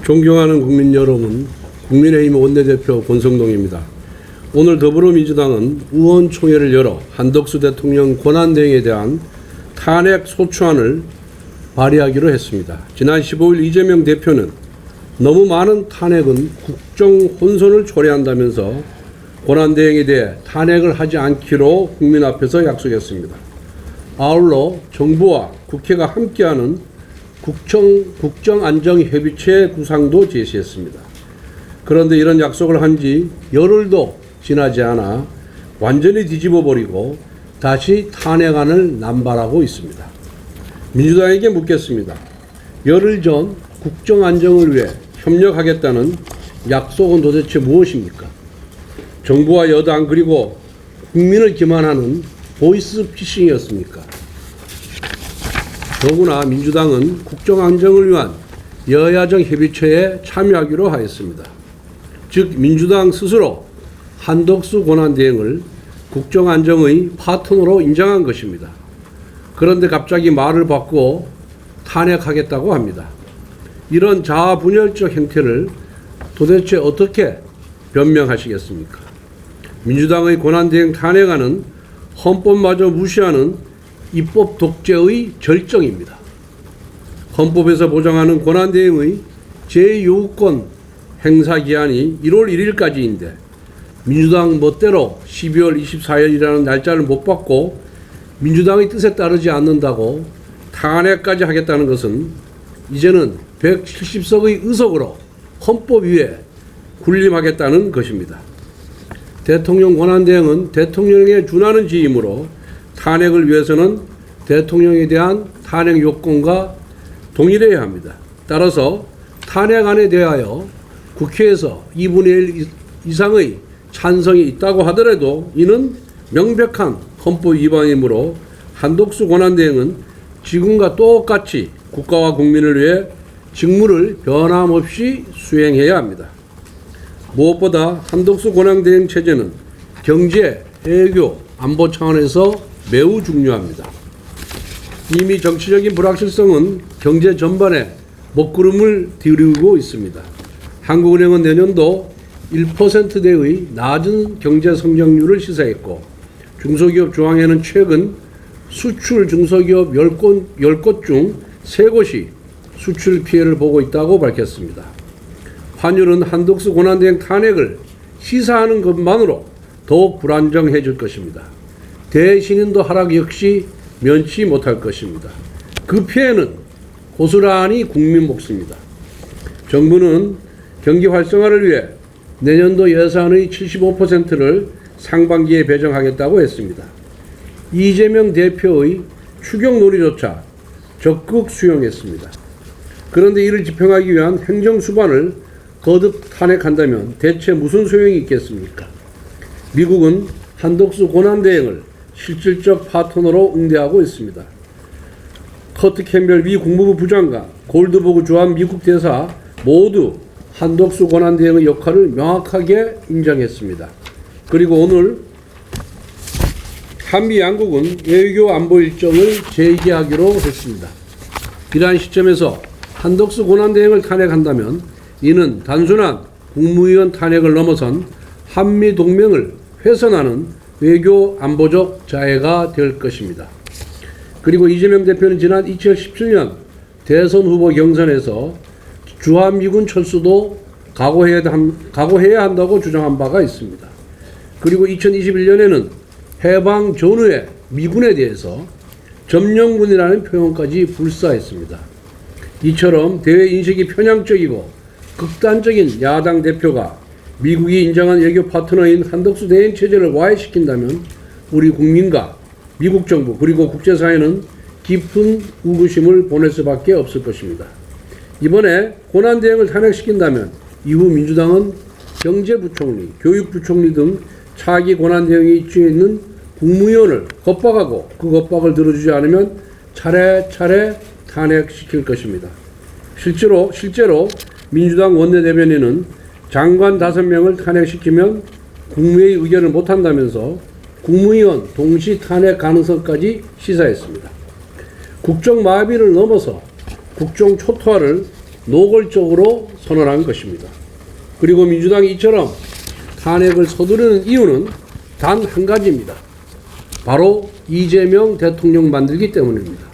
존경하는 국민 여러분, 국민의힘 원내대표 권성동입니다. 오늘 더불어민주당은 의원총회를 열어 한덕수 대통령 권한대행에 대한 탄핵 소추안을 발의하기로 했습니다. 지난 15일 이재명 대표는 너무 많은 탄핵은 국정 혼선을 초래한다면서 권한대행에 대해 탄핵을 하지 않기로 국민 앞에서 약속했습니다. 아울러 정부와 국회가 함께하는 국정안정협의체 구상도 제시했습니다. 그런데 이런 약속을 한 지 열흘도 지나지 않아 완전히 뒤집어버리고 다시 탄핵안을 남발하고 있습니다. 민주당에게 묻겠습니다. 열흘 전 국정안정을 위해 협력하겠다는 약속은 도대체 무엇입니까? 정부와 여당 그리고 국민을 기만하는 보이스피싱이었습니까? 더구나 민주당은 국정안정을 위한 여야정 협의체에 참여하기로 하였습니다. 즉 민주당 스스로 한덕수 권한대행을 국정안정의 파트너로 인정한 것입니다. 그런데 갑자기 말을 바꾸어 탄핵하겠다고 합니다. 이런 자아분열적 행태를 도대체 어떻게 변명하시겠습니까? 민주당의 권한대행 탄핵안은 헌법마저 무시하는 입법 독재의 절정입니다. 헌법에서 보장하는 권한대행의 제2요구권 행사 기한이 1월 1일까지인데 민주당 멋대로 12월 24일이라는 날짜를 못 받고 민주당의 뜻에 따르지 않는다고 탄핵까지 하겠다는 것은 이제는 170석의 의석으로 헌법 위에 군림하겠다는 것입니다. 대통령 권한대행은 대통령에 준하는 지위이므로 탄핵을 위해서는 대통령에 대한 탄핵 요건과 동일해야 합니다. 따라서 탄핵안에 대하여 국회에서 2분의 1 이상의 찬성이 있다고 하더라도 이는 명백한 헌법 위반이므로 한덕수 권한대행은 지금과 똑같이 국가와 국민을 위해 직무를 변함없이 수행해야 합니다. 무엇보다 한덕수 권한대행 체제는 경제, 외교, 안보 차원에서 매우 중요합니다. 이미 정치적인 불확실성은 경제 전반에 먹구름을 들이고 있습니다. 한국은행은 내년도 1%대의 낮은 경제 성장률을 시사했고 중소기업 중앙회는 최근 수출 중소기업 10곳 중 3곳이 수출 피해를 보고 있다고 밝혔습니다. 환율은 한덕수 권한대행 탄핵을 시사하는 것만으로 더욱 불안정해질 것입니다. 대신인도 하락 역시 면치 못할 것입니다. 그 피해는 고스란히 국민 몫입니다. 정부는 경기 활성화를 위해 내년도 예산의 75%를 상반기에 배정하겠다고 했습니다. 이재명 대표의 추경 논의조차 적극 수용했습니다. 그런데 이를 집행하기 위한 행정 수반을 거듭 탄핵한다면 대체 무슨 소용이 있겠습니까? 미국은 한덕수 권한대행을 실질적 파트너로 응대하고 있습니다. 커트 캠벨 미 국무부 부장관, 골드버그 주한 미국 대사 모두 한덕수 권한대행의 역할을 명확하게 인정했습니다. 그리고 오늘 한미 양국은 외교 안보 일정을 재개하기로 했습니다. 이러한 시점에서 한덕수 권한대행을 탄핵한다면 이는 단순한 국무위원 탄핵을 넘어선 한미 동맹을 훼손하는 외교 안보적 자해가 될 것입니다. 그리고 이재명 대표는 지난 2017년 대선 후보 경선에서 주한미군 철수도 각오해야 한다고 주장한 바가 있습니다. 그리고 2021년에는 해방 전후의 미군에 대해서 점령군이라는 표현까지 불사했습니다. 이처럼 대외 인식이 편향적이고 극단적인 야당 대표가 미국이 인정한 외교 파트너인 한덕수 대행 체제를 와해시킨다면 우리 국민과 미국 정부 그리고 국제사회는 깊은 의구심을 보낼 수밖에 없을 것입니다. 이번에 권한대행을 탄핵시킨다면 이후 민주당은 경제부총리, 교육부총리 등 차기 권한대행에 위치해 있는 국무위원을 겁박하고 그 겁박을 들어주지 않으면 차례차례 탄핵시킬 것입니다. 실제로 민주당 원내대변인은 장관 5명을 탄핵시키면 국무회의 의결을 못한다면서 국무위원 동시 탄핵 가능성까지 시사했습니다. 국정 마비를 넘어서 국정 초토화를 노골적으로 선언한 것입니다. 그리고 민주당이 이처럼 탄핵을 서두르는 이유는 단 한 가지입니다. 바로 이재명 대통령 만들기 때문입니다.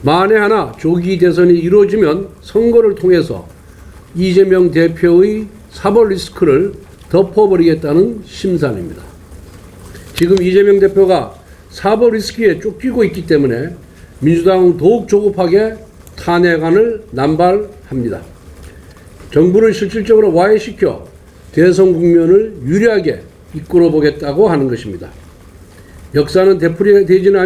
만에 하나 조기 대선이 이루어지면 선거를 통해서 이재명 대표의 사법 리스크를 덮어버리겠다는 심산입니다. 지금 이재명 대표가 사법 리스크에 쫓기고 있기 때문에 민주당은 더욱 조급하게 탄핵안을 남발합니다. 정부를 실질적으로 와해시켜 대선 국면을 유리하게 이끌어 보겠다고 하는 것입니다. 역사는 되풀이되지는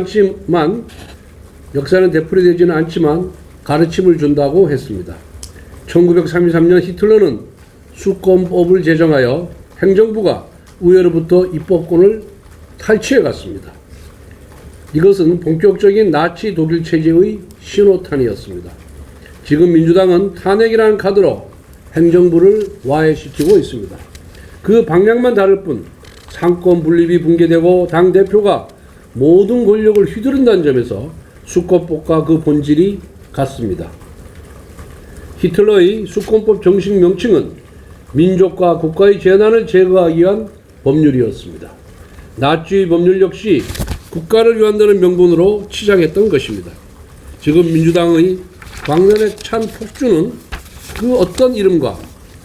않지만 가르침을 준다고 했습니다. 1933년 히틀러는 수권법을 제정하여 행정부가 의회로부터 입법권을 탈취해 갔습니다. 이것은 본격적인 나치 독일 체제의 신호탄이었습니다. 지금 민주당은 탄핵이라는 카드로 행정부를 와해시키고 있습니다. 그 방향만 다를 뿐 상권 분립이 붕괴되고 당대표가 모든 권력을 휘두른다는 점에서 수권법과 그 본질이 같습니다. 히틀러의 수권법 정식 명칭은 민족과 국가의 재난을 제거하기 위한 법률이었습니다. 나치의 법률 역시 국가를 위한다는 명분으로 치장했던 것입니다. 지금 민주당의 광면에 찬 폭주는 그 어떤 이름과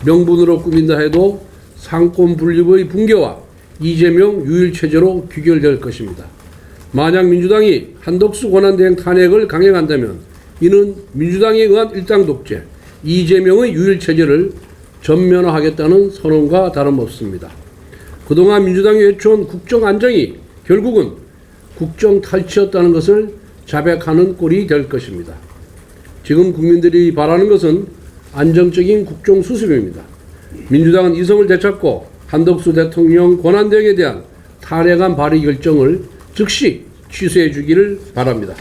명분으로 꾸민다 해도 상권 분립의 붕괴와 이재명 유일체제로 귀결될 것입니다. 만약 민주당이 한덕수 권한대행 탄핵을 강행한다면 이는 민주당에 의한 일당 독재, 이재명의 유일체제를 전면화하겠다는 선언과 다름없습니다. 그동안 민주당이 외쳐온 국정 안정이 결국은 국정 탈취였다는 것을 자백하는 꼴이 될 것입니다. 지금 국민들이 바라는 것은 안정적인 국정 수습입니다. 민주당은 이성을 되찾고 한덕수 대통령 권한대행에 대한 탄핵안 발의 결정을 즉시 취소해 주기를 바랍니다.